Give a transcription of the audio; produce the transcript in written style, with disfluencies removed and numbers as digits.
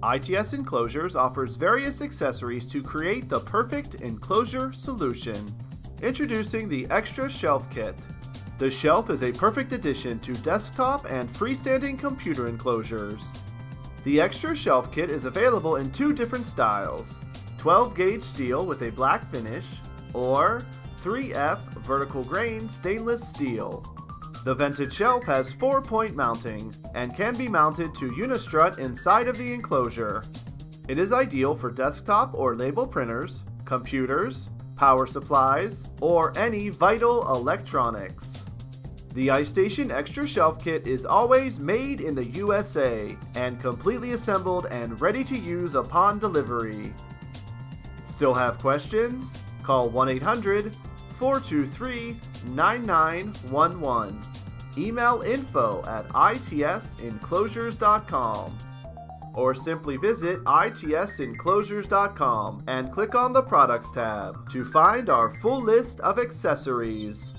ITS Enclosures offers various accessories to create the perfect enclosure solution. Introducing the Extra Shelf Kit. The shelf is a perfect addition to desktop and freestanding computer enclosures. The Extra Shelf Kit is available in two different styles: 12-gauge steel with a black finish, or 3F vertical grain stainless steel. The vented shelf has 4-point mounting and can be mounted to uni-strut inside of the enclosure. It is ideal for desktop or label printers, computers, power supplies, or any vital electronics. The IceStation Extra Shelf Kit is always made in the USA and completely assembled and ready to use upon delivery. Still have questions? Call 1-800-423-9911. Email info@itsenclosures.com. Or simply visit itsenclosures.com and click on the Products tab to find our full list of accessories.